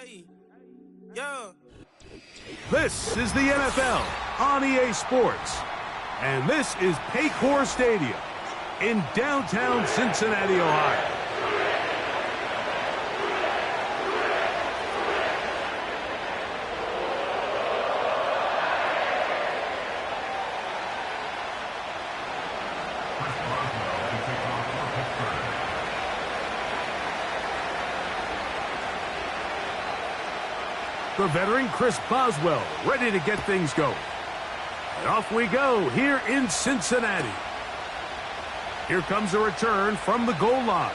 Hey, yo. This is the NFL on EA Sports. And this is Paycor Stadium in downtown Cincinnati, Ohio. The veteran Chris Boswell ready to get things going. And off we go here in Cincinnati. Here comes a return from the goal line.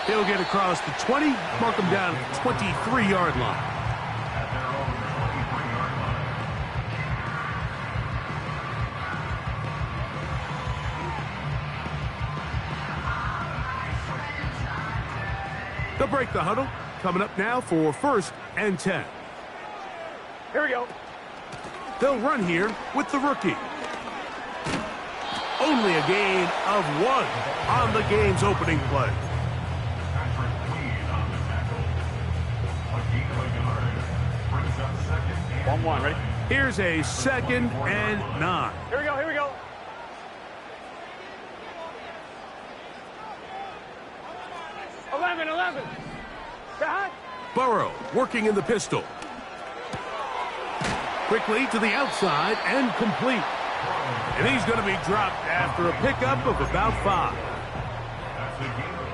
He'll get across the 20, mark him down at the 23-yard line. They'll break the huddle. Coming up now for 1st and 10. Here we go. They'll run here with the rookie. Only a gain of 1 on the game's opening play. 1-1, ready? Here's a 2nd and 9. Here we go, here we go. Eleven. Burrow working in the pistol. Quickly to the outside and complete. And he's going to be dropped after a pickup of about 5.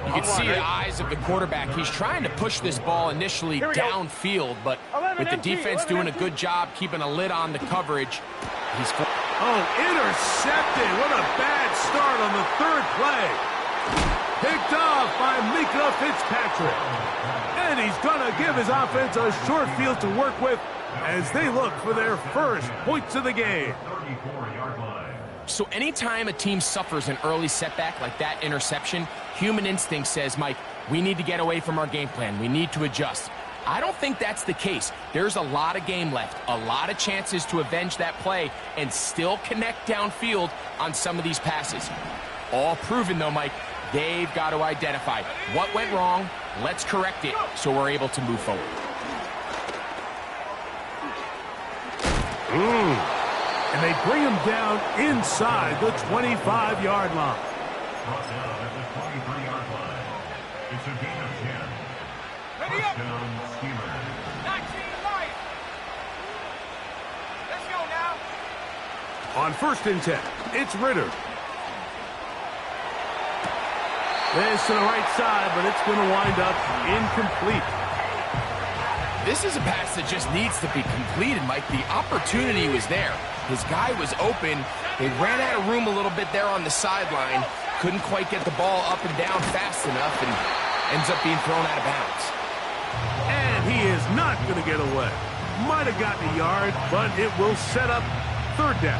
You can see the eyes of the quarterback. He's trying to push this ball initially downfield, but with the defense doing a good job keeping a lid on the coverage, he's... Oh, intercepted. What a bad start on the 3rd play. Picked off by Mika Fitzpatrick. And he's going to give his offense a short field to work with as they look for their first points of the game. So anytime a team suffers an early setback like that interception, human instinct says, Mike, we need to get away from our game plan. We need to adjust. I don't think that's the case. There's a lot of game left, a lot of chances to avenge that play and still connect downfield on some of these passes. All proven, though, Mike. They've got to identify what went wrong. Let's correct it so we're able to move forward. And they bring him down inside the 25-yard line. It's a gain of 10. Ready up. 19 life. Let's go now. On 1st and 10, it's Ritter. This to the right side, but it's going to wind up incomplete. This is a pass that just needs to be completed, Mike. The opportunity was there. His guy was open. They ran out of room a little bit there on the sideline. Couldn't quite get the ball up and down fast enough and ends up being thrown out of bounds. And he is not going to get away. Might have gotten a yard, but it will set up 3rd down.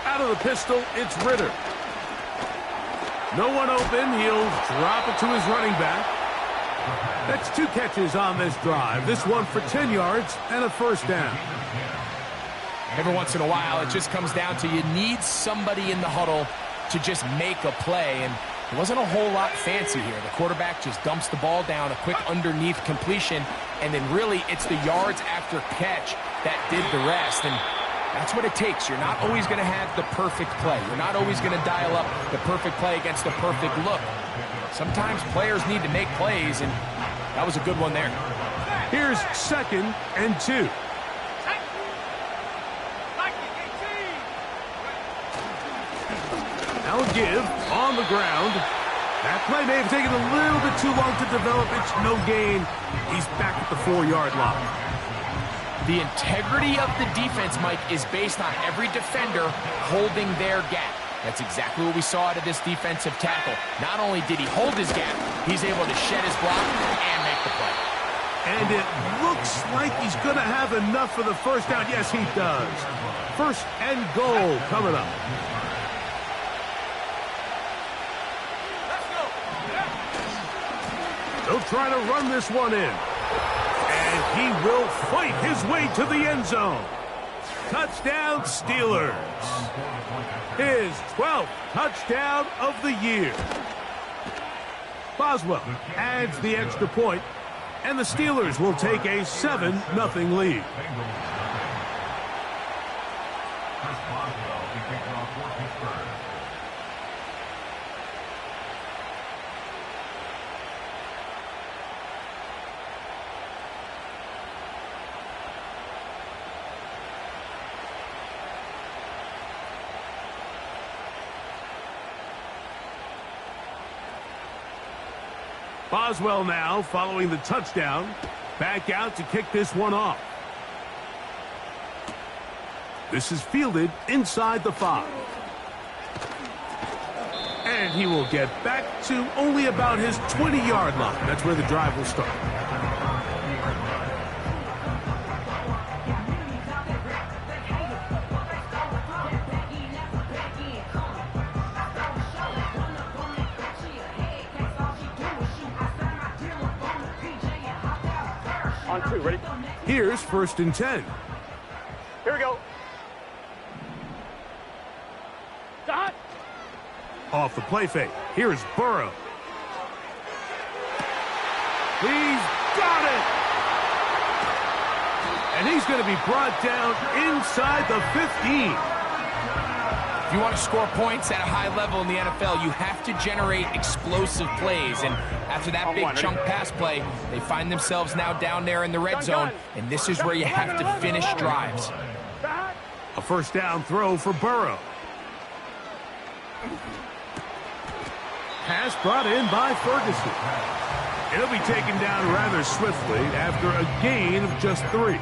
Out of the pistol, it's Ritter. No one open. He'll drop it to his running back. That's 2 catches on this drive. This one for 10 yards and a 1st down. Every once in a while, it just comes down to you need somebody in the huddle to just make a play, and it wasn't a whole lot fancy here. The quarterback just dumps the ball down, a quick underneath completion, and then really it's the yards after catch that did the rest, and that's what it takes. You're not always going to have the perfect play. You're not always going to dial up the perfect play against the perfect look. Sometimes players need to make plays, and that was a good one there. Here's 2nd and 2. Now give on the ground. That play may have taken a little bit too long to develop. It's no gain. He's back at the 4-yard line. The integrity of the defense, Mike, is based on every defender holding their gap. That's exactly what we saw out of this defensive tackle. Not only did he hold his gap, he's able to shed his block and make the play. And it looks like he's going to have enough for the 1st down. Yes, he does. 1st and goal coming up. He'll try to run this one in. And he will fight his way to the end zone. Touchdown, Steelers. His 12th touchdown of the year. Boswell adds the extra point, and the Steelers will take a 7-0 lead. Boswell now, following the touchdown, back out to kick this one off. This is fielded inside the 5. And he will get back to only about his 20-yard line. That's where the drive will start. On 2, ready? Here's 1st and 10. Here we go. Dot. Off the play fake. Here's Burrow. He's got it! And he's going to be brought down inside the 15. If you want to score points at a high level in the NFL, you have to generate explosive plays. And after that big chunk pass play, they find themselves now down there in the red zone. And this is where you have to finish drives. A 1st down throw for Burrow. Pass brought in by Ferguson. It'll be taken down rather swiftly after a gain of just 3.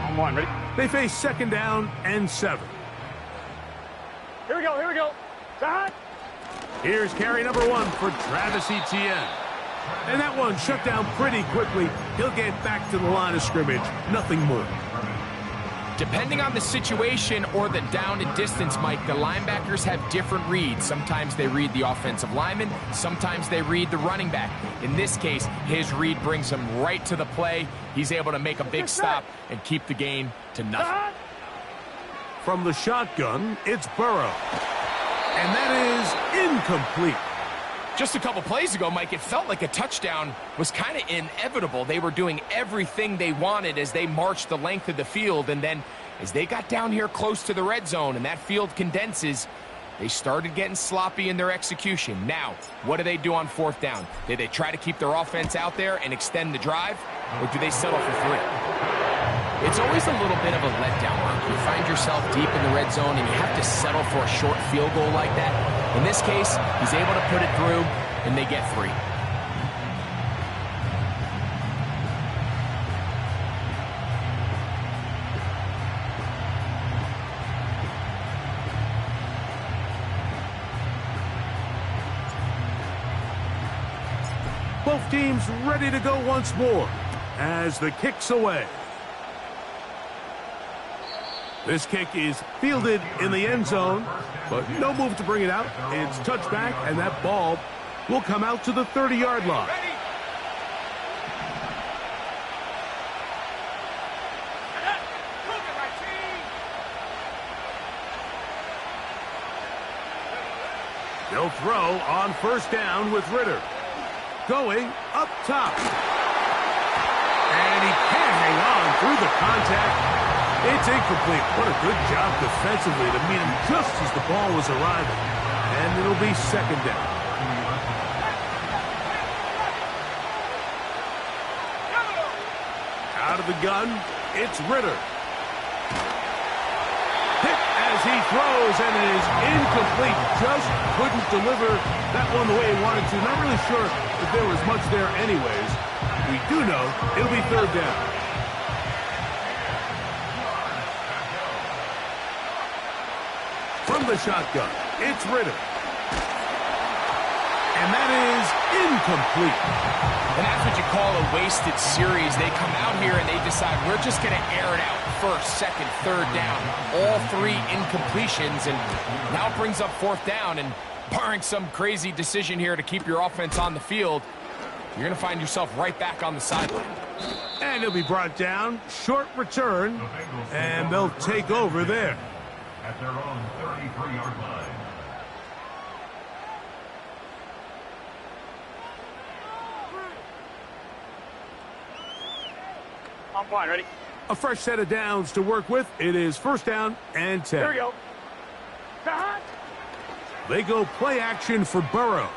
On 1, ready? They face 2nd down and 7. Here we go, here we go. Dot. Here's carry number 1 for Travis Etienne. And that one shut down pretty quickly. He'll get back to the line of scrimmage. Nothing more. Depending on the situation or the down and distance, Mike, the linebackers have different reads. Sometimes they read the offensive lineman. Sometimes they read the running back. In this case, his read brings him right to the play. He's able to make a big stop and keep the gain to nothing. From the shotgun, it's Burrow. And that is incomplete. Just a couple plays ago, Mike, it felt like a touchdown was kind of inevitable. They were doing everything they wanted as they marched the length of the field. And then as they got down here close to the red zone and that field condenses, they started getting sloppy in their execution. Now, what do they do on 4th down? Do they try to keep their offense out there and extend the drive? Or do they settle for 3? It's always a little bit of a letdown, Mike. You find yourself deep in the red zone and you have to settle for a short field goal like that. In this case, he's able to put it through, and they get 3. Both teams ready to go once more as the kick's away. This kick is fielded in the end zone, but no move to bring it out. It's touchback, and that ball will come out to the 30-yard line. They'll throw on 1st down with Ritter. Going up top. And he can't hang on through the contact. It's incomplete. What a good job defensively to meet him just as the ball was arriving. And it'll be 2nd down. Out of the gun, it's Ritter. Hit as he throws, and it is incomplete. Just couldn't deliver that one the way he wanted to. Not really sure if there was much there anyways. We do know it'll be 3rd down. From the shotgun, it's Ritter. And that is incomplete. And that's what you call a wasted series. They come out here and they decide, we're just going to air it out first, second, third down. All three incompletions, and now it brings up fourth down. And barring some crazy decision here to keep your offense on the field, you're going to find yourself right back on the sideline. And he'll be brought down. Short return. And they'll take over there. At their own 33-yard line. I'm fine. Ready? A fresh set of downs to work with. It is first down and 10. Here we go. They go play action for Burrow.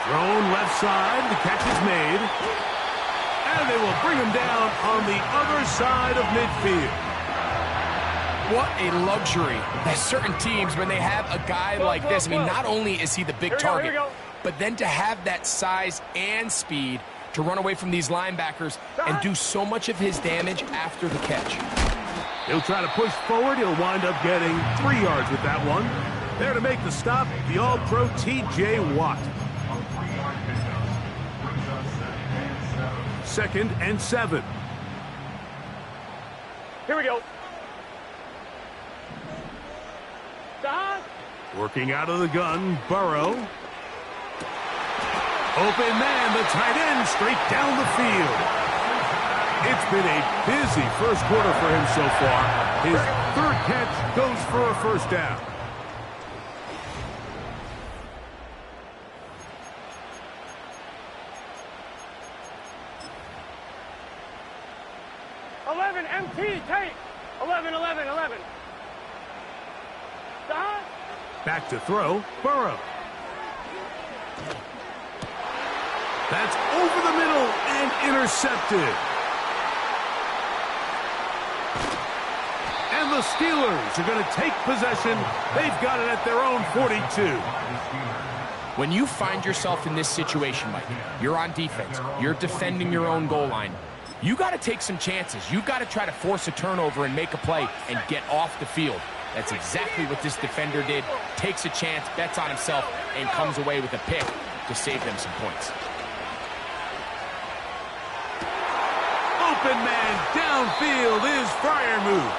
Thrown left side. The catch is made. And they will bring him down on the other side of midfield. What a luxury that certain teams, when they have a guy like this, I mean, not only is he the big target, but then to have that size and speed to run away from these linebackers and do so much of his damage after the catch. He'll try to push forward. He'll wind up getting 3 yards with that one. There to make the stop, the All-Pro T.J. Watt. 2nd and 7. Here we go. Working out of the gun, Burrow. Open man, the tight end, straight down the field. It's been a busy first quarter for him so far. His 3rd catch goes for a first down. MT, take. 11. Back to throw, Burrow. That's over the middle and intercepted. And the Steelers are going to take possession. They've got it at their own 42. When you find yourself in this situation, Mike, you're on defense, you're defending your own goal line, you got to take some chances. You got to try to force a turnover and make a play and get off the field. That's exactly what this defender did. Takes a chance, bets on himself, and comes away with a pick to save them some points. Open man downfield is Freiermuth.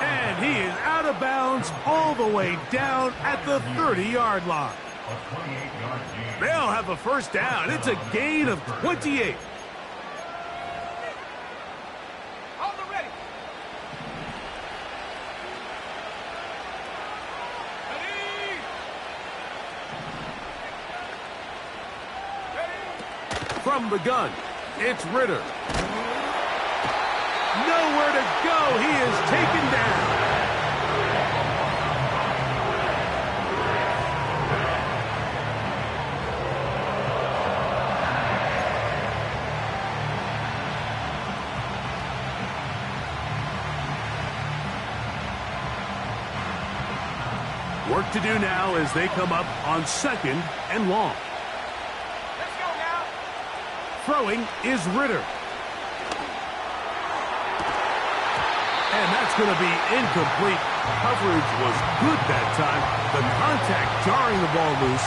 And he is out of bounds all the way down at the 30-yard line. They'll have a first down. It's a gain of 28. From the gun, it's Ritter. Nowhere to go. He is taken down. Work to do now as they come up on 2nd and long. Throwing is Ritter. And that's going to be incomplete. Coverage was good that time. The contact jarring the ball loose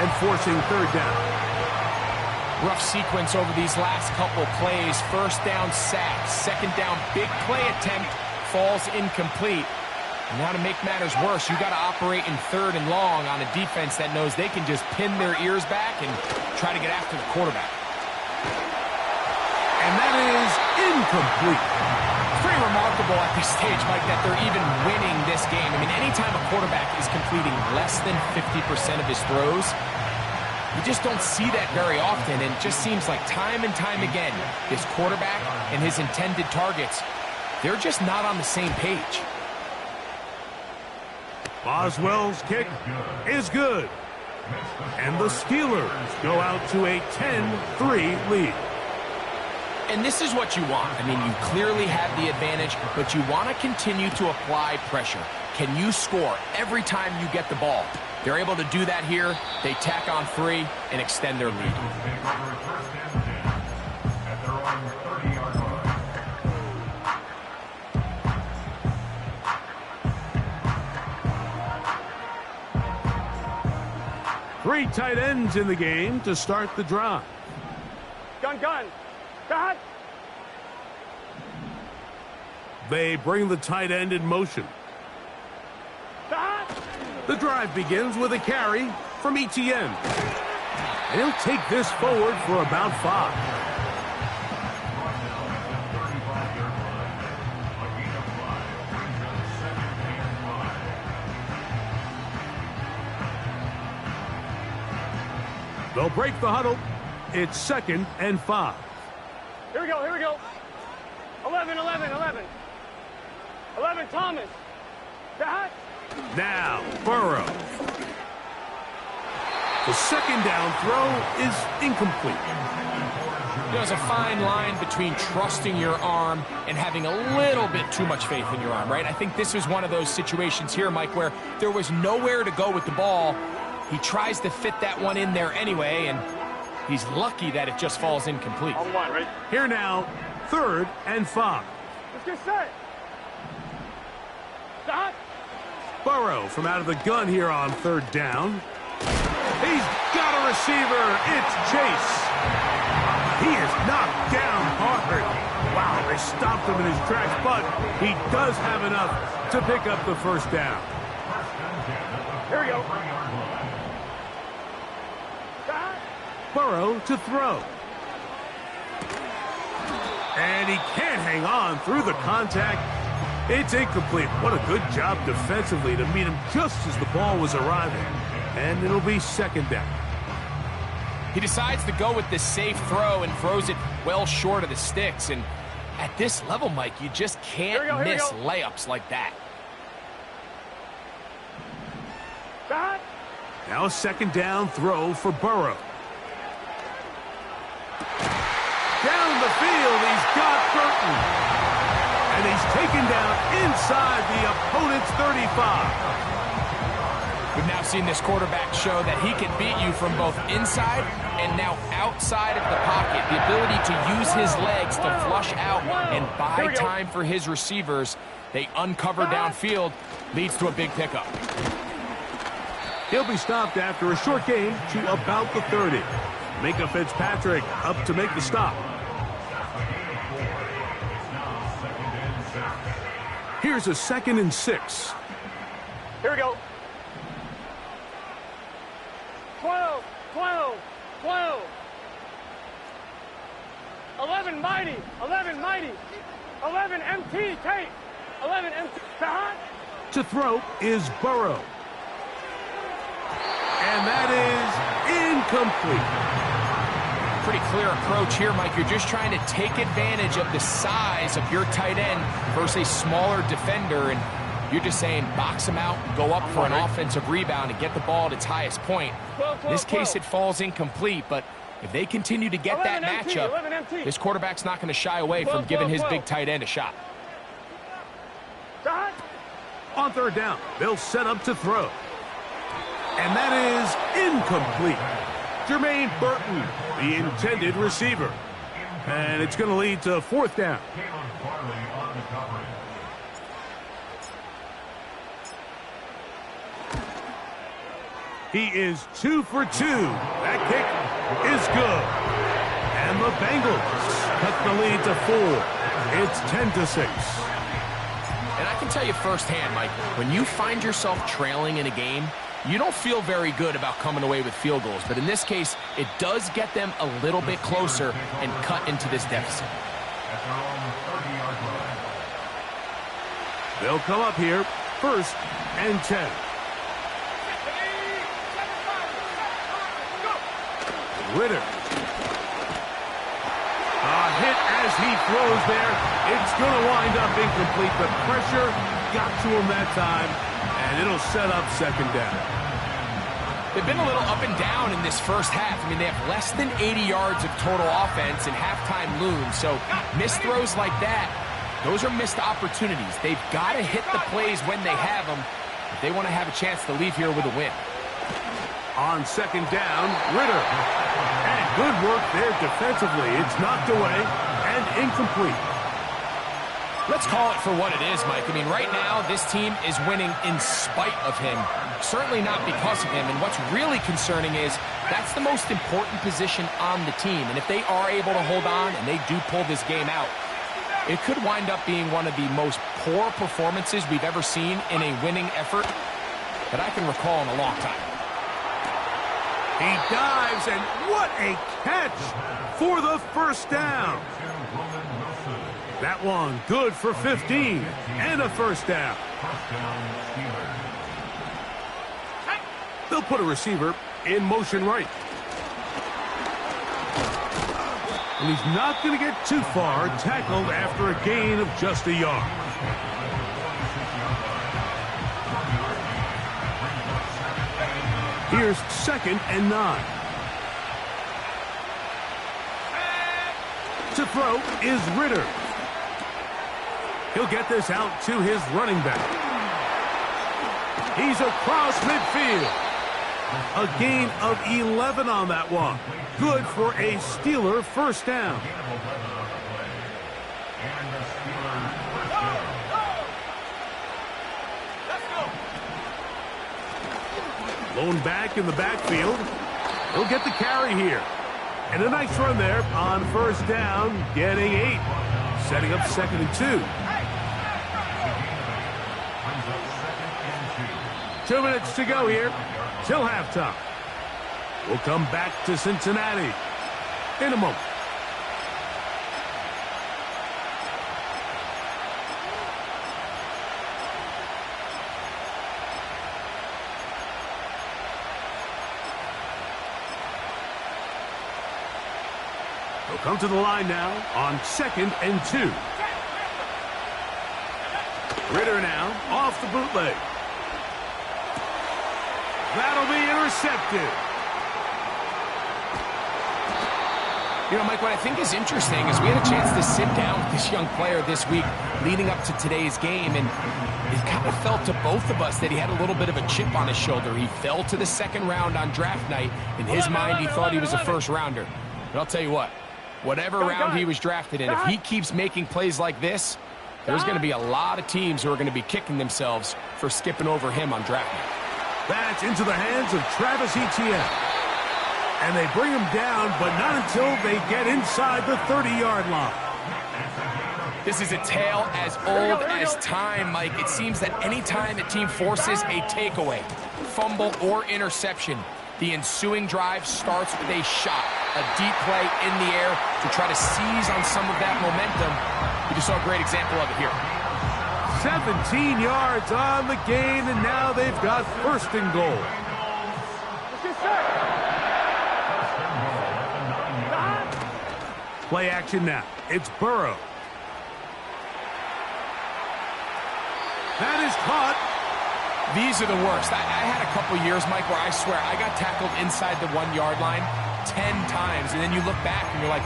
and forcing 3rd down. Rough sequence over these last couple plays. First down sack. 2nd down big play attempt. Falls incomplete. And now to make matters worse, you got to operate in 3rd and long on a defense that knows they can just pin their ears back and try to get after the quarterback. And that is incomplete. Pretty remarkable at this stage, Mike, that they're even winning this game. I mean, anytime a quarterback is completing less than 50% of his throws, you just don't see that very often. And it just seems like time and time again, this quarterback and his intended targets, they're just not on the same page. Boswell's kick is good. And the Steelers go out to a 10-3 lead. And this is what you want. I mean, you clearly have the advantage, but you want to continue to apply pressure. Can you score every time you get the ball? They're able to do that here. They tack on 3 and extend their lead. Three tight ends in the game to start the drive. Gun. Dot. They bring the tight end in motion. Dot. The drive begins with a carry from ETN. And he'll take this forward for about 5. They'll break the huddle. It's 2nd and 5. Here we go. 11. 11, Thomas. Dot. Now, Burrow. The 2nd down throw is incomplete. There's a fine line between trusting your arm and having a little bit too much faith in your arm, right? I think this is one of those situations here, Mike, where there was nowhere to go with the ball. He tries to fit that one in there anyway, and he's lucky that it just falls incomplete. On one, right? Here now, 3rd and 5. Let's get set. Dot. Burrow from out of the gun here on 3rd down. He's got a receiver. It's Chase. He is knocked down hard. Wow, they stopped him in his tracks, but he does have enough to pick up the 1st down. Here we go. Burrow to throw. And he can't hang on through the contact. It's incomplete. What a good job defensively to meet him just as the ball was arriving. And it'll be 2nd down. He decides to go with this safe throw and throws it well short of the sticks. And at this level, Mike, you just can't miss layups like that. Dot. Now a 2nd down throw for Burrow. Down the field, he's got Burton. And he's taken down inside the opponent's 35. We've now seen this quarterback show that he can beat you from both inside and now outside of the pocket. The ability to use his legs to flush out and buy time for his receivers. They uncover downfield, leads to a big pickup. He'll be stopped after a short gain to about the 30. Minka Fitzpatrick up to make the stop. Here's a 2nd and 6. Here we go. 12. 11 mighty. 11 MT, tape. 11 MT. Dot. To throw is Burrow. And that is incomplete. Pretty clear approach here, Mike. You're just trying to take advantage of the size of your tight end versus a smaller defender, and you're just saying box him out, go up for an offensive rebound, and get the ball at its highest point. In this case, it falls incomplete, but if they continue to get that matchup, this quarterback's not going to shy away from giving his big tight end a shot. On 3rd down, they'll set up to throw. And that is incomplete. Jermaine Burton, the intended receiver. And it's going to lead to 4th down. He is 2 for 2. That kick is good. And the Bengals cut the lead to 4. It's 10-6. And I can tell you firsthand, Mike, when you find yourself trailing in a game, you don't feel very good about coming away with field goals. But in this case, it does get them a little bit closer and cut into this deficit. They'll come up here, 1st and 10. Ritter. A hit as he throws there. It's going to wind up incomplete. The pressure got to him that time, and it'll set up 2nd down. They've been a little up and down in this first half. I mean, they have less than 80 yards of total offense, and halftime looms. So missed throws like that, those are missed opportunities. They've got to hit the plays when they have them if they want to have a chance to leave here with a win. On 2nd down, Ritter. And good work there defensively. It's knocked away and incomplete. Let's call it for what it is, Mike. I mean, right now, this team is winning in spite of him. Certainly not because of him. And what's really concerning is that's the most important position on the team. And if they are able to hold on and they do pull this game out, it could wind up being one of the most poor performances we've ever seen in a winning effort that I can recall in a long time. He dives, and what a catch for the first down. That one good for 15 and a first down. They'll put a receiver in motion right. And he's not going to get too far, tackled after a gain of just a yard. Here's 2nd and 9. To throw is Ritter. He'll get this out to his running back. He's across midfield. A gain of 11 on that one. Good for a Steeler first down. Lone back in the backfield. He'll get the carry here. And a nice run there on first down, getting 8. Setting up 2nd and 2. 2 minutes to go here till halftime. We'll come back to Cincinnati in a moment. They'll come to the line now on 2nd and 2. Ritter now off the bootleg. That'll be intercepted. You know, Mike, what I think is interesting is we had a chance to sit down with this young player this week leading up to today's game, and it kind of felt to both of us that he had a little bit of a chip on his shoulder. He fell to the 2nd round on draft night. In his mind, he thought he was a first rounder. But I'll tell you what, whatever round he was drafted in, if he keeps making plays like this, there's going to be a lot of teams who are going to be kicking themselves for skipping over him on draft night. That's into the hands of Travis Etienne. And they bring him down, but not until they get inside the 30-yard line. This is a tale as old as time, Mike. It seems that any time a team forces a takeaway, fumble, or interception, the ensuing drive starts with a shot, a deep play in the air to try to seize on some of that momentum. We just saw a great example of it here. 17 yards on the gain, and now they've got 1st and goal. Play action now. It's Burrow. That is caught. These are the worst. I had a couple years, Mike, where I swear I got tackled inside the 1-yard line 10 times, and then you look back and you're like,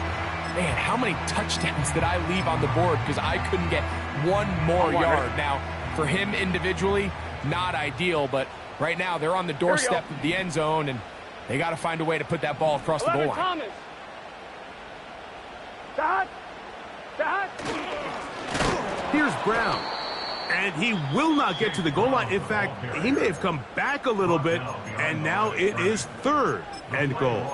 man, how many touchdowns did I leave on the board because I couldn't get one more yard? Now, for him individually, not ideal, but right now they're on the doorstep of the end zone, and they got to find a way to put that ball across the goal line. Here's Brown, and he will not get to the goal line. In fact, he may have come back a little bit, and now it is 3rd and goal.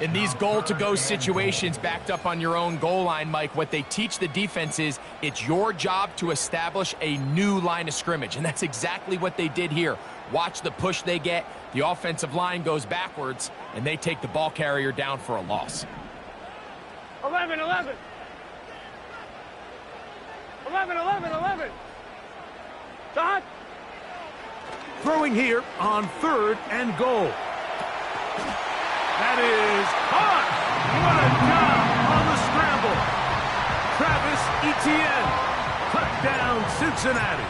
In these goal-to-go situations backed up on your own goal line, Mike, what they teach the defense is it's your job to establish a new line of scrimmage, and that's exactly what they did here. Watch the push they get. The offensive line goes backwards, and they take the ball carrier down for a loss. 11. 11. Throwing here on 3rd and goal. That is caught. What a job on the scramble. Travis Etienne. Touchdown, Cincinnati.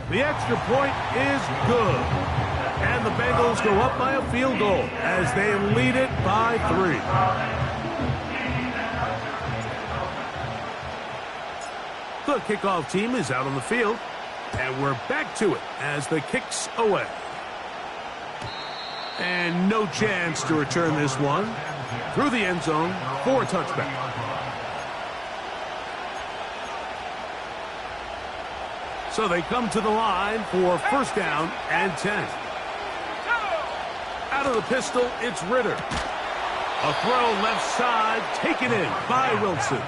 The extra point is good. And the Bengals go up by a field goal as they lead it by 3. The kickoff team is out on the field, and we're back to it as the kick's away. And no chance to return this one. through the end zone for a touchback. So they come to the line for first down and 10. Out of the pistol, it's Ritter. A throw left side, taken in by Wilson.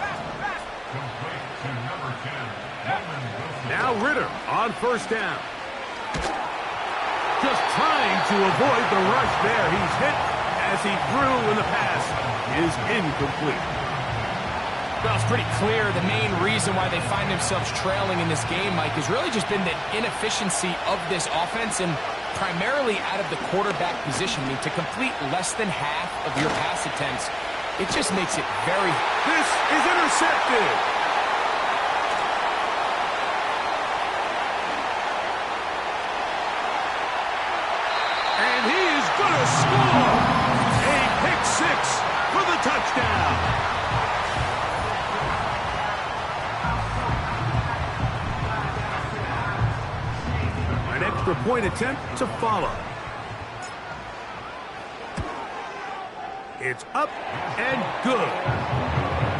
Now Ritter on first down. Just trying to avoid the rush there. He's hit as he threw, and the pass is incomplete. Well, it's pretty clear the main reason why they find themselves trailing in this game, Mike, has really just been the inefficiency of this offense and primarily out of the quarterback position. I mean, to complete less than half of your pass attempts, it just makes it very... This is intercepted. And he is going to score. A pick six for the touchdown. An extra point attempt to follow. It's up and good.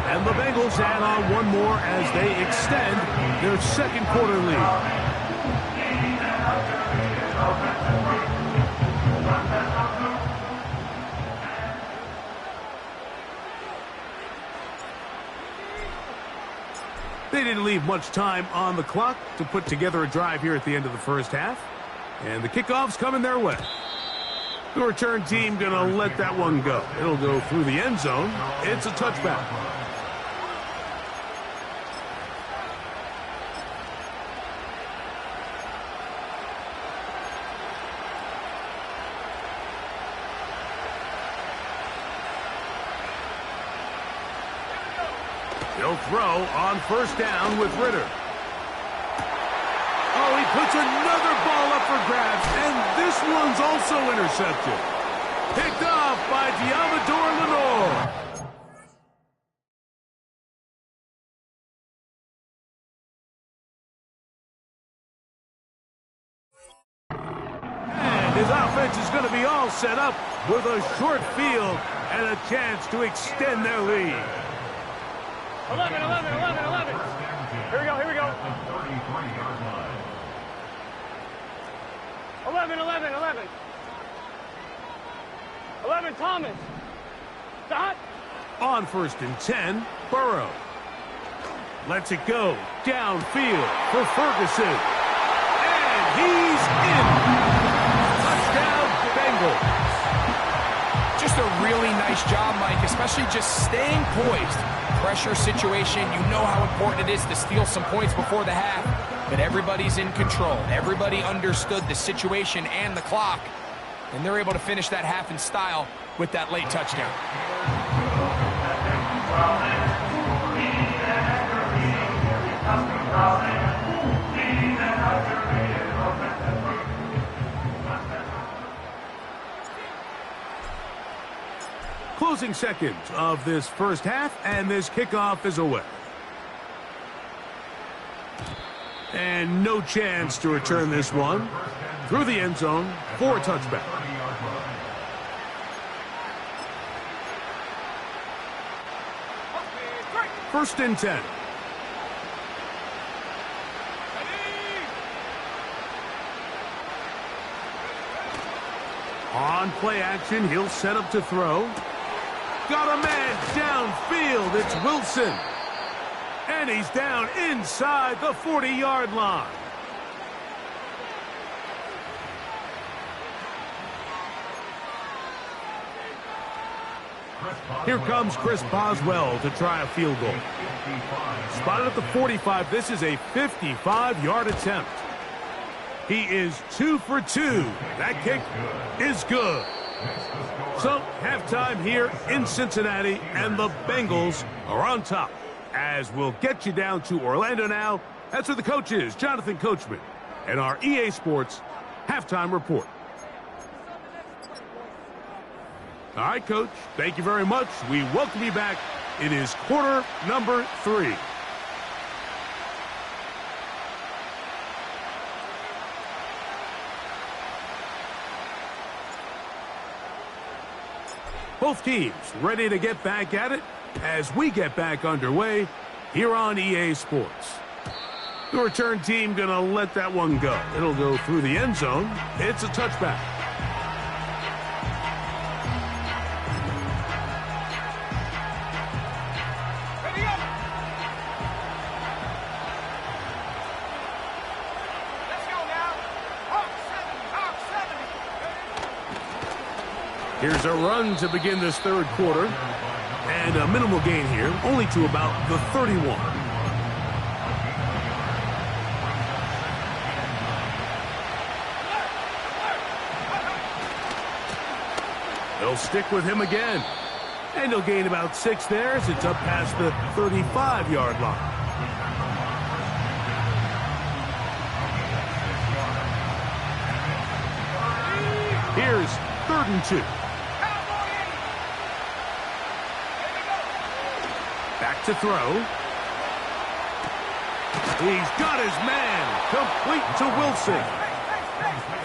And the Bengals add on one more as they extend their second quarter lead. They didn't leave much time on the clock to put together a drive here at the end of the first half. And the kickoff's coming their way. The return team going to let that one go. It'll go through the end zone. It's a touchback. He'll throw on first down with Ritter. Oh, he puts another ball up for grabs, and this one's also intercepted. Picked off by Diamador Lenore. And his offense is going to be all set up with a short field and a chance to extend their lead. 11. Here we go. 11, Thomas. Dot. On first and 10, Burrow. Lets it go downfield for Ferguson. And he's in. Touchdown, Bengals. Just a really nice job, Mike, especially just staying poised. Pressure situation, you know how important it is to steal some points before the half, but everybody's in control. Everybody understood the situation and the clock, and they're able to finish that half in style with that late touchdown. Closing seconds of this first half, and this kickoff is away. And no chance to return this one through the end zone for a touchback. First and 10. On play action, he'll set up to throw. Got a man downfield. It's Wilson. And he's down inside the 40-yard line. Here comes Chris Boswell to try a field goal. Spotted at the 45. This is a 55-yard attempt. He is 2 for 2. That kick is good. So, halftime here in Cincinnati, and the Bengals are on top. As we'll get you down to Orlando now. That's where the coach is, Jonathan Coachman, and our EA Sports halftime report. All right, Coach, thank you very much. We welcome you back. It is quarter number 3. Both teams ready to get back at it as we get back underway here on EA Sports. The return team going to let that one go. It'll go through the end zone. It's a touchback. Here's a run to begin this third quarter. And a minimal gain here, only to about the 31. They'll stick with him again. And he'll gain about 6 there as it's up past the 35-yard line. Here's 3rd and 2. Back to throw. He's got his man complete to Wilson.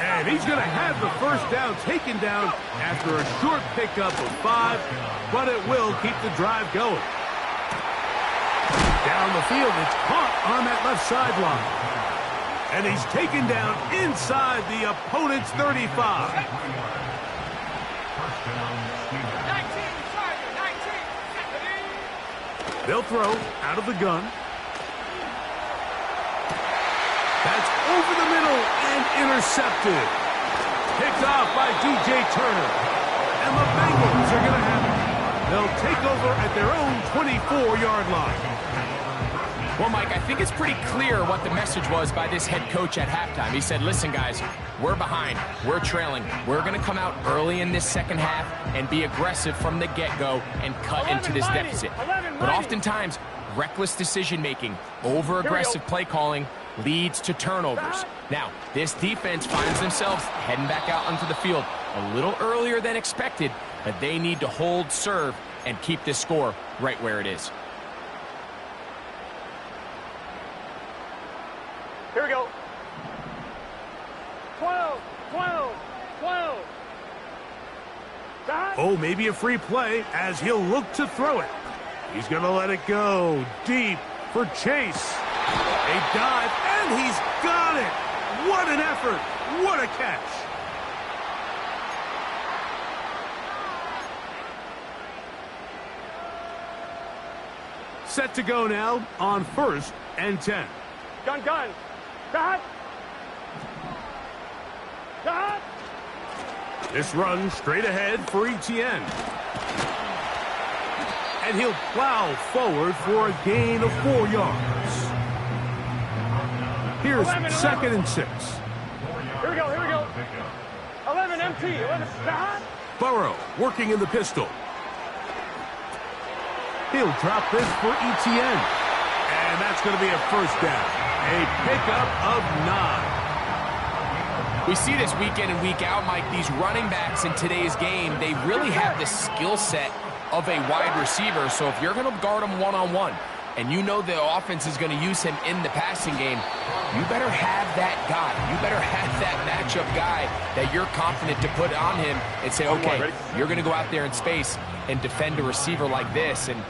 And he's going to have the first down taken down after a short pickup of 5, but it will keep the drive going. Down the field, it's caught on that left sideline. And he's taken down inside the opponent's 35. They'll throw out of the gun. That's over the middle and intercepted. Picked off by DJ Turner. And the Bengals are going to have it. They'll take over at their own 24-yard line. Well, Mike, I think it's pretty clear what the message was by this head coach at halftime. He said, listen, guys, we're behind. We're trailing. We're going to come out early in this second half and be aggressive from the get-go and cut into this deficit. But oftentimes, reckless decision-making, over-aggressive play calling leads to turnovers. Now, this defense finds themselves heading back out onto the field a little earlier than expected, but they need to hold serve and keep this score right where it is. Here we go. 12, 12, 12. Oh, maybe a free play as he'll look to throw it. He's going to let it go deep for Chase. A dive, and he's got it. What an effort. What a catch. Set to go now on 1st and 10. Gun. Cut. This run straight ahead for Etienne. And he'll plow forward for a gain of 4 yards. Here's 2nd and 6. Here we go. 11 MT. 11. Burrow working in the pistol. He'll drop this for Etienne. And that's going to be a first down. A pickup of 9. We see this week in and week out, Mike. These running backs in today's game, they really have the skill set of a wide receiver. So if you're going to guard him one-on-one, and you know the offense is going to use him in the passing game, you better have that guy. You better have that matchup guy that you're confident to put on him and say, okay, you're going to go out there in space and defend a receiver like this. And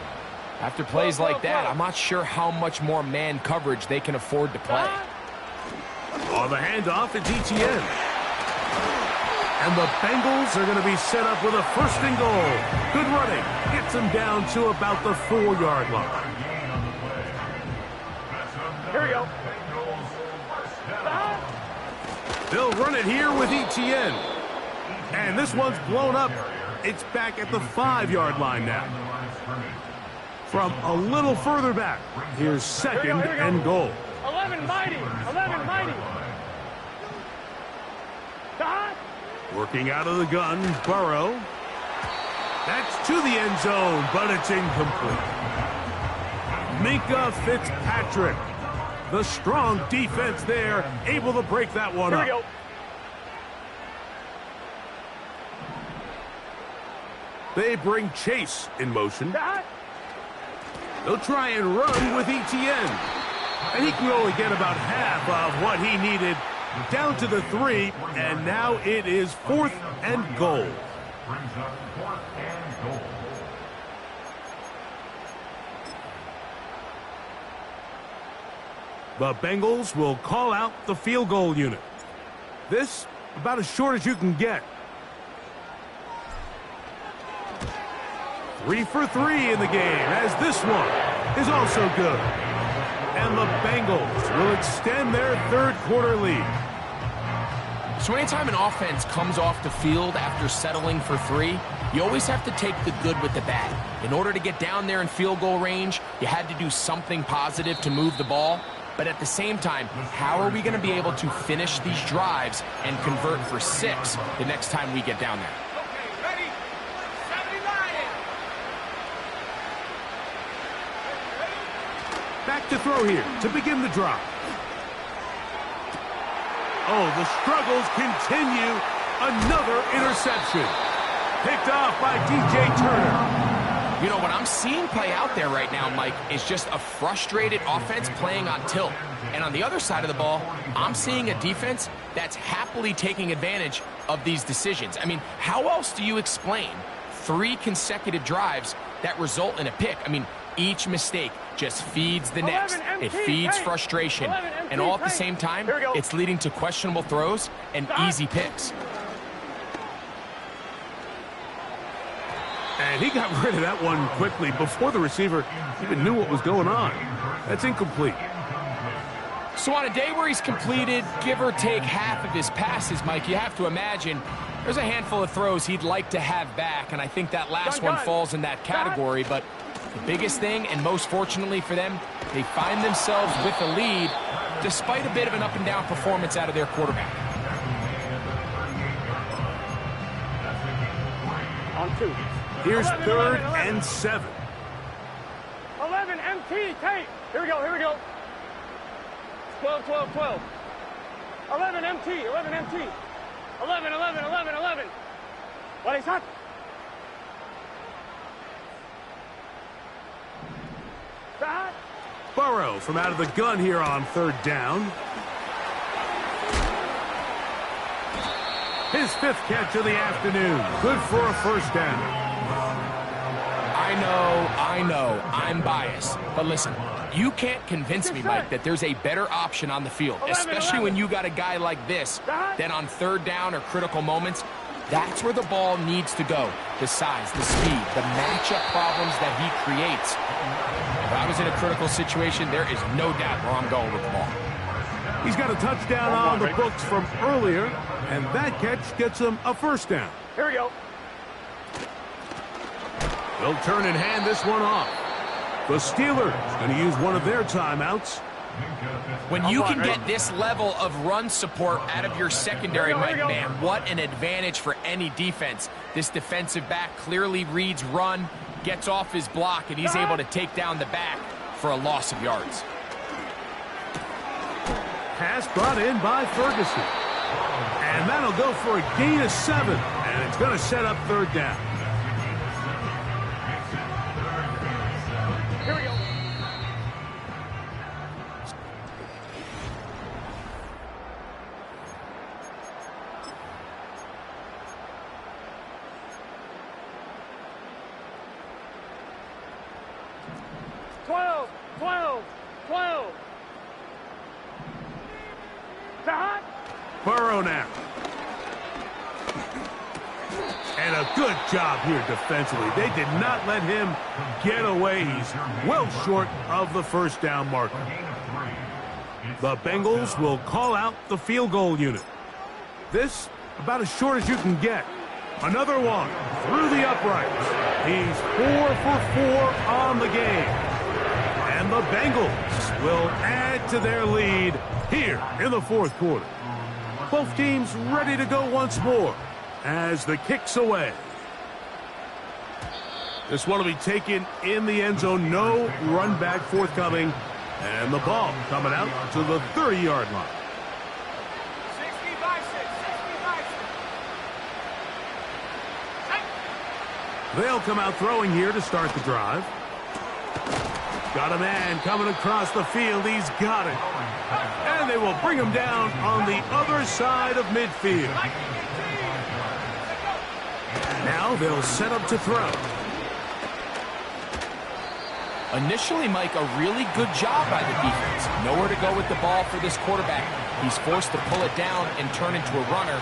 after plays like that, I'm not sure how much more man coverage they can afford to play. On the handoff, it's Etienne. And the Bengals are going to be set up with a 1st and goal. Good running. Gets them down to about the 4-yard line. Here we go. They'll run it here with Etienne. And this one's blown up. It's back at the 5-yard line now. From a little further back, here's 2nd and goal. 11 mighty. Working out of the gun, Burrow. That's to the end zone, but it's incomplete. Minka Fitzpatrick. The strong defense there, able to break that one up. Here we go. They bring Chase in motion. They'll try and run with Etienne. And he can only get about half of what he needed. Down to the 3, and now it is 4th and goal. brings up 4th and goal. The Bengals will call out the field goal unit. This about as short as you can get. 3 for 3 in the game, as this one is also good. And the Bengals will extend their third quarter lead. So anytime an offense comes off the field after settling for 3, you always have to take the good with the bad. In order to get down there in field goal range, you had to do something positive to move the ball. But at the same time, how are we going to be able to finish these drives and convert for 6 the next time we get down there? Okay, ready? 79. Back to throw here to begin the drive. Oh, the struggles continue. Another interception. Picked off by DJ Turner. You know, what I'm seeing play out there right now, Mike, is just a frustrated offense playing on tilt. And on the other side of the ball, I'm seeing a defense that's happily taking advantage of these decisions. I mean, how else do you explain 3 consecutive drives that result in a pick? I mean, each mistake just feeds the next. It feeds frustration. And all at the same time, it's leading to questionable throws and easy picks. And he got rid of that one quickly before the receiver even knew what was going on. That's incomplete. So on a day where he's completed, give or take half of his passes, Mike, you have to imagine there's a handful of throws he'd like to have back, and I think that last one falls in that category. But the biggest thing, and most fortunately for them, they find themselves with a lead despite a bit of an up-and-down performance out of their quarterback. On 2. Here's 11, 3rd 11, 11. and 7. 11 MT, tape. Here we go, here we go. 12, 12, 12. 11 MT, 11 MT. 11, 11, 11, 11. What is that? That? Burrow from out of the gun here on 3rd down. His 5th catch of the afternoon. Good for a 1st down. I know, I'm biased. But listen, you can't convince me, Mike, that there's a better option on the field, especially when you got a guy like this, than on 3rd down or critical moments. That's where the ball needs to go. The size, the speed, the matchup problems that he creates. If I was in a critical situation, there is no doubt where I'm going with the ball. He's got a touchdown on the books from earlier, and that catch gets him a 1st down. Here we go. They'll turn and hand this one off. The Steelers going to use one of their timeouts. When you can get this level of run support out of your secondary, Mike, man, what an advantage for any defense. This defensive back clearly reads run, gets off his block, and he's able to take down the back for a loss of yards. Pass brought in by Ferguson. And that'll go for a gain of 7. And it's going to set up 3rd down. Here we go. Twelve, 12, 12. That? Burrow now. And a good job here defensively. They did not let him get away. He's well short of the 1st down marker. The Bengals will call out the field goal unit. This about as short as you can get. Another one through the uprights. He's 4 for 4 on the game. And the Bengals will add to their lead here in the 4th quarter. Both teams ready to go once more as the kick's away. This one will be taken in the end zone. No run back forthcoming. And the ball coming out to the 30-yard line. 65, 65. They'll come out throwing here to start the drive. Got a man coming across the field. He's got it. And they will bring him down on the other side of midfield. Now they'll set up to throw. Initially, Mike, a really good job by the defense. Nowhere to go with the ball for this quarterback. He's forced to pull it down and turn into a runner.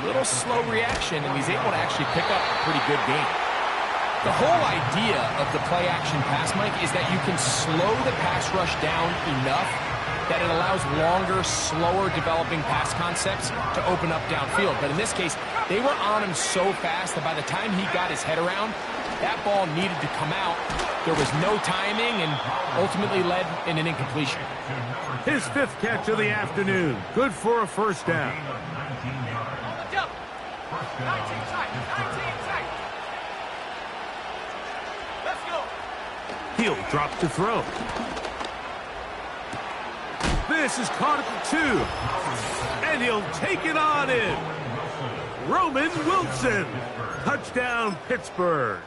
Little slow reaction, and he's able to actually pick up a pretty good game. The whole idea of the play-action pass, Mike, is that you can slow the pass rush down enough that it allows longer, slower developing pass concepts to open up downfield. But in this case, they were on him so fast that by the time he got his head around, that ball needed to come out. There was no timing and ultimately led in an incompletion. His 5th catch of the afternoon. Good for a first down. On the double. 19 tight. 19 tight. Let's go. He'll drop to throw. This is caught at the 2. And he'll take it on in. Roman Wilson. Touchdown, Pittsburgh.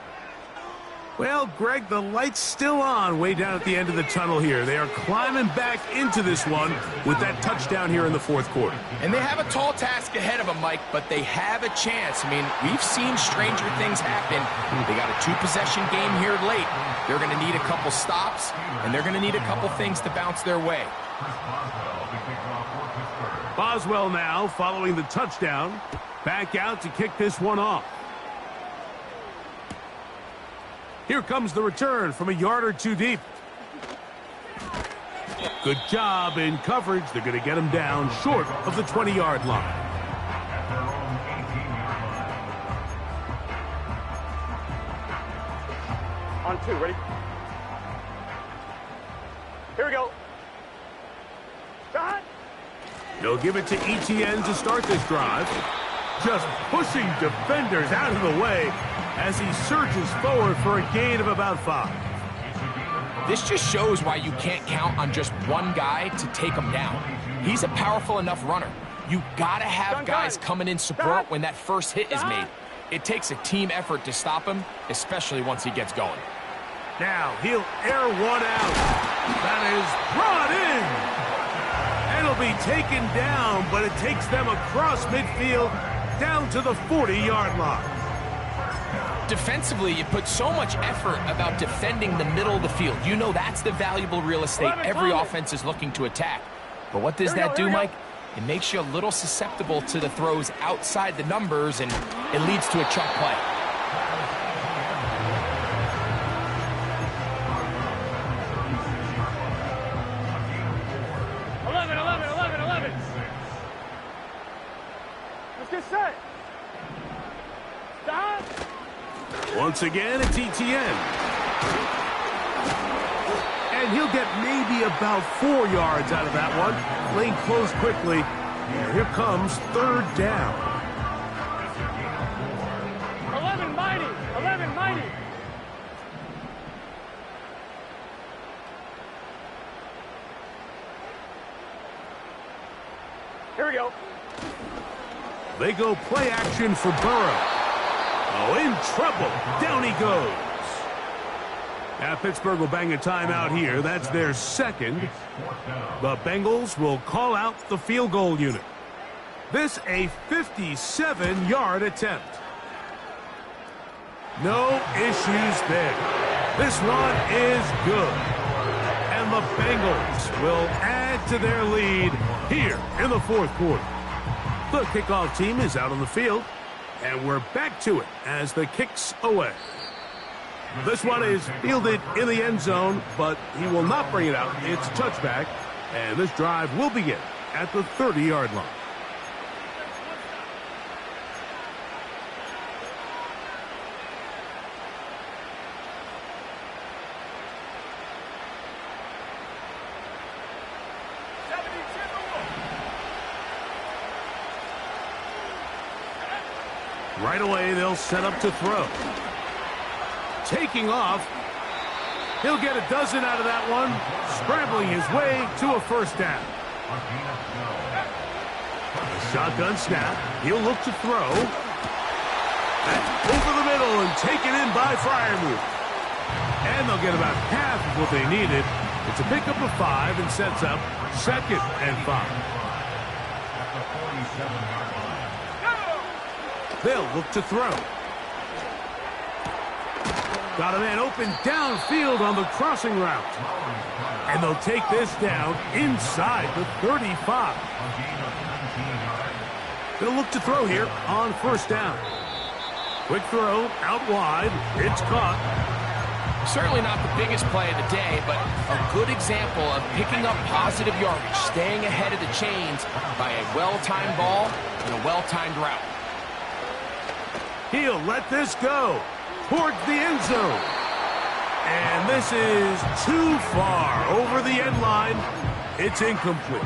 Well, Greg, the light's still on way down at the end of the tunnel here. They are climbing back into this one with that touchdown here in the 4th quarter. And they have a tall task ahead of them, Mike, but they have a chance. I mean, we've seen stranger things happen. They got a 2-possession game here late. They're going to need a couple stops, and they're going to need a couple things to bounce their way. Boswell now following the touchdown. Back out to kick this one off. Here comes the return from a yard or 2 deep. Good job in coverage. They're going to get him down short of the 20-yard line. On 2, ready? Here we go. Shot. They'll give it to ETN to start this drive. Just pushing defenders out of the way as he surges forward for a gain of about 5. This just shows why you can't count on just one guy to take him down. He's a powerful enough runner. You gotta have guys coming in support when that first hit is made. It takes a team effort to stop him, especially once he gets going. Now he'll air one out. That is brought in. And it'll be taken down, but it takes them across midfield down to the 40-yard line. Defensively, you put so much effort about defending the middle of the field. You know that's the valuable real estate every offense is looking to attack. But what does that do, Mike? It makes you a little susceptible to the throws outside the numbers, and it leads to a chunk play. Let's get set. Stop. Once again, it's ETN. And he'll get maybe about 4 yards out of that one. Lane closed quickly. And here comes 3rd down. 11 mighty. 11 mighty. Here we go. They go play action for Burrow. Oh, in trouble. Down he goes. Now Pittsburgh will bang a timeout here. That's their 2nd. The Bengals will call out the field goal unit. This a 57-yard attempt. No issues there. This one is good. And the Bengals will add to their lead here in the 4th quarter. The kickoff team is out on the field, and we're back to it as the kick's away. This one is fielded in the end zone, but he will not bring it out. It's touchback, and this drive will begin at the 30-yard line. Right away, they'll set up to throw. Taking off. He'll get a dozen out of that one, scrambling his way to a first down. A shotgun snap. He'll look to throw. That's over the middle and taken in by Freiermuth. And they'll get about half of what they needed. It's a pickup of 5 and sets up 2nd and 5. They'll look to throw. Got a man open downfield on the crossing route. And they'll take this down inside the 35. They'll look to throw here on first down. Quick throw, out wide. It's caught. Certainly not the biggest play of the day, but a good example of picking up positive yardage, staying ahead of the chains by a well-timed ball and a well-timed route. He'll let this go towards the end zone. And this is too far over the end line. It's incomplete.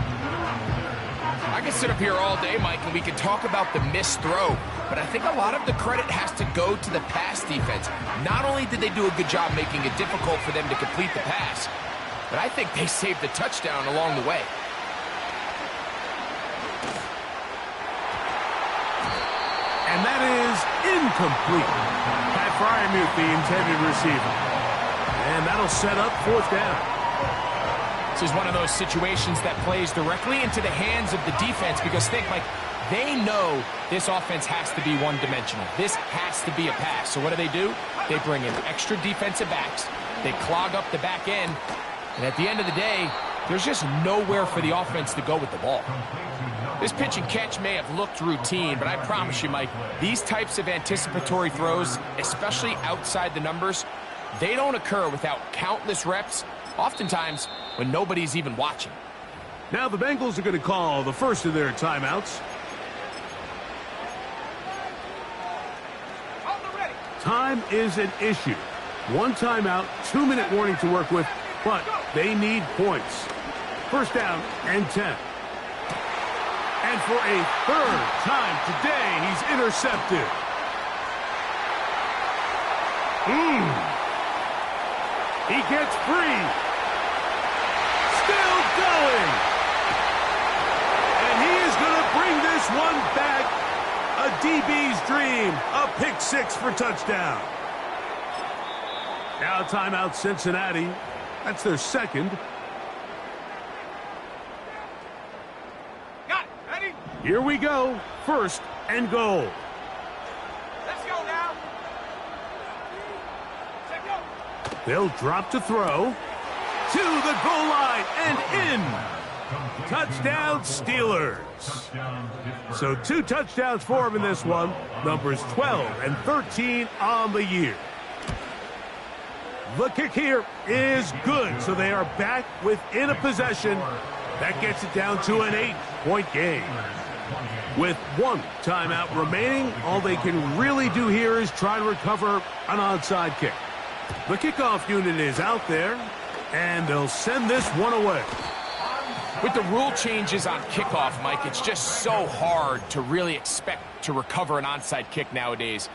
I can sit up here all day, Mike, and we can talk about the missed throw, but I think a lot of the credit has to go to the pass defense. Not only did they do a good job making it difficult for them to complete the pass, but I think they saved the touchdown along the way. And that is incomplete. Pat Fryermuth, the intended receiver. And that'll set up fourth down. This is one of those situations that plays directly into the hands of the defense because think, like, they know this offense has to be one-dimensional. This has to be a pass. So what do? They bring in extra defensive backs. They clog up the back end. And at the end of the day, there's just nowhere for the offense to go with the ball. This pitch and catch may have looked routine, but I promise you, Mike, these types of anticipatory throws, especially outside the numbers, they don't occur without countless reps, oftentimes when nobody's even watching. Now the Bengals are going to call the first of their timeouts. Time is an issue. One timeout, 2-minute warning to work with, but they need points. First down and 10. And for a third time today, he's intercepted. He gets free. Still going. And he is going to bring this one back. A DB's dream. A pick six for touchdown. Now timeout Cincinnati. That's their second. Got it. Ready? Here we go. First and goal. Let's go now. Set go. They'll drop to throw. To the goal line and in. Touchdown Steelers. So 2 touchdowns for him in this one. Numbers 12 and 13 on the year. The kick here is good, so they are back within a possession. That gets it down to an 8-point game. With 1 timeout remaining, all they can really do here is try to recover an onside kick. The kickoff unit is out there, and they'll send this one away. With the rule changes on kickoff, Mike, it's just so hard to really expect to recover an onside kick nowadays.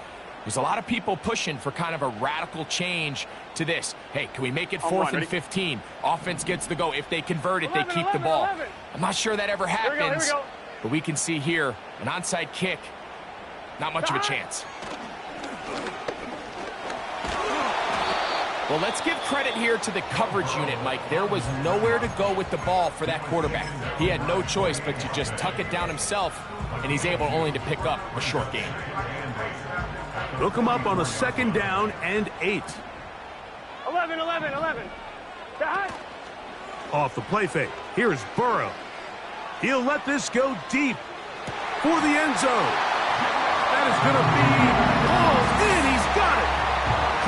There's a lot of people pushing for kind of a radical change to this. Hey, can we make it 4th and 15? Offense gets the go. If they convert it, they keep the ball. I'm not sure that ever happens, but we can see here an onside kick, not much of a chance. Well, let's give credit here to the coverage unit, Mike. There was nowhere to go with the ball for that quarterback. He had no choice but to just tuck it down himself, and he's able only to pick up a short gain. They'll come up on a 2nd down and 8. 11. Off the play fake. Here's Burrow. He'll let this go deep for the end zone. That is going to be all in. He's got it.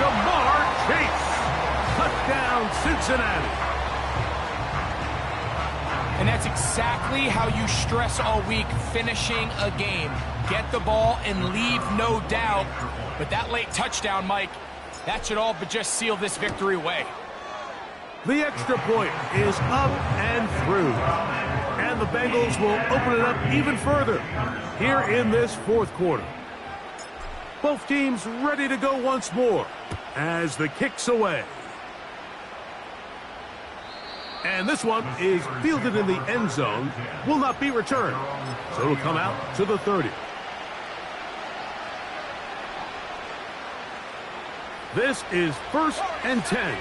Jamar Chase. Touchdown, Cincinnati. And that's exactly how you stress all week, finishing a game. Get the ball and leave no doubt. But that late touchdown, Mike, that should all but just seal this victory away. The extra point is up and through. And the Bengals will open it up even further here in this 4th quarter. Both teams ready to go once more as the kick's away. And this one is fielded in the end zone, will not be returned. So it'll come out to the 30. This is 1st and 10.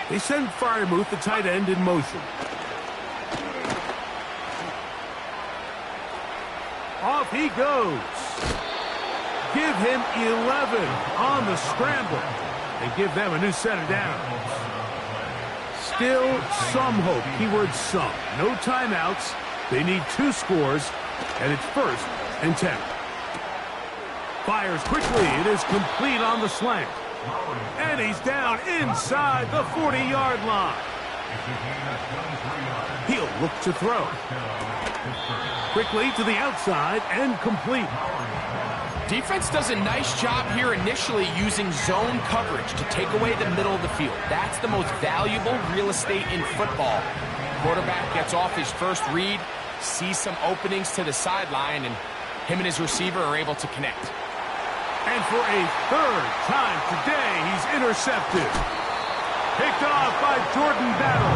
They send Fryermuth, the tight end, in motion. Off he goes. give him 11 on the scramble and give them a new set of downs. Still some hope. Keyword some. No timeouts. They need 2 scores, and it's 1st and 10. Fires quickly. It is complete on the slant. And he's down inside the 40-yard line. He'll look to throw. Quickly to the outside and complete. Defense does a nice job here initially using zone coverage to take away the middle of the field. That's the most valuable real estate in football. Quarterback gets off his first read, sees some openings to the sideline, and him and his receiver are able to connect. And for a 3rd time today, he's intercepted. Picked off by Jordan Battle.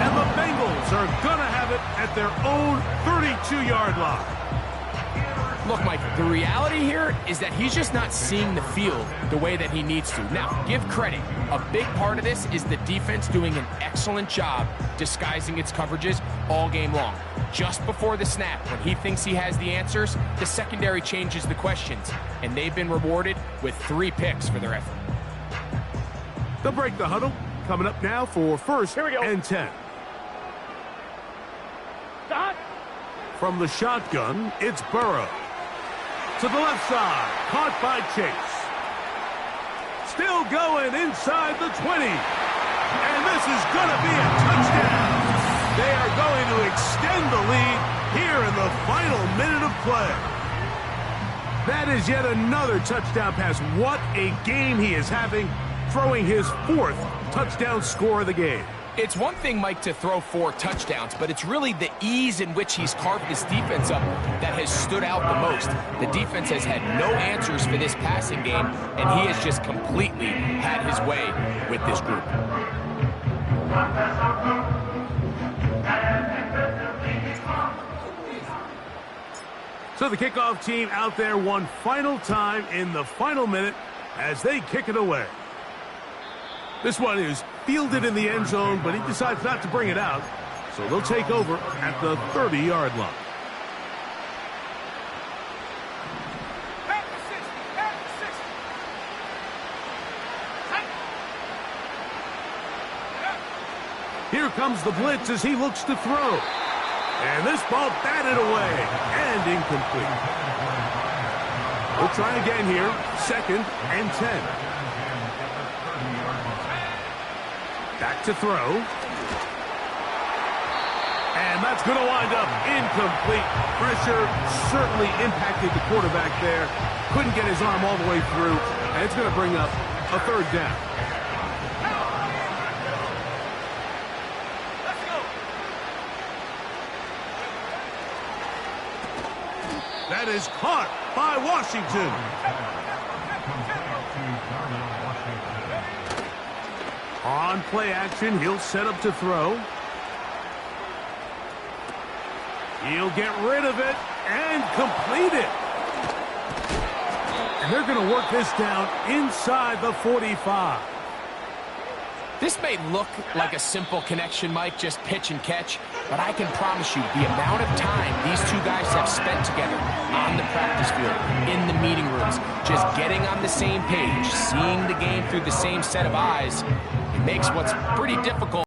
And the Bengals are going to have it at their own 32-yard line. Look, Mike, the reality here is that he's just not seeing the field the way that he needs to. Now, give credit. A big part of this is the defense doing an excellent job disguising its coverages all game long. Just before the snap, when he thinks he has the answers, the secondary changes the questions, and they've been rewarded with 3 picks for their effort. They'll break the huddle. Coming up now for 1st and 10. Stop. From the shotgun, it's Burrow. To the left side, caught by Chase. Still going inside the 20. And this is going to be a touchdown. They are going to extend the lead here in the final minute of play. That is yet another touchdown pass. What a game he is having, throwing his 4th touchdown score of the game. It's one thing, Mike, to throw 4 touchdowns, but it's really the ease in which he's carved his defense up that has stood out the most. The defense has had no answers for this passing game, and he has just completely had his way with this group. So the kickoff team out there one final time in the final minute as they kick it away. This one is fielded in the end zone, but he decides not to bring it out. So they'll take over at the 30-yard line. Back to 60. Back to 60. Here comes the blitz as he looks to throw. And this ball batted away and incomplete. We'll try again here. 2nd and 10. Back to throw. And that's going to wind up incomplete. Pressure certainly impacted the quarterback there. Couldn't get his arm all the way through. And it's going to bring up a 3rd down. Let's go. That is caught by Washington. On play action, he'll set up to throw. He'll get rid of it and complete it. And they're going to work this down inside the 45. This may look like a simple connection, Mike, just pitch and catch, but I can promise you the amount of time these 2 guys have spent together on the practice field, in the meeting rooms, just getting on the same page, seeing the game through the same set of eyes, it makes what's pretty difficult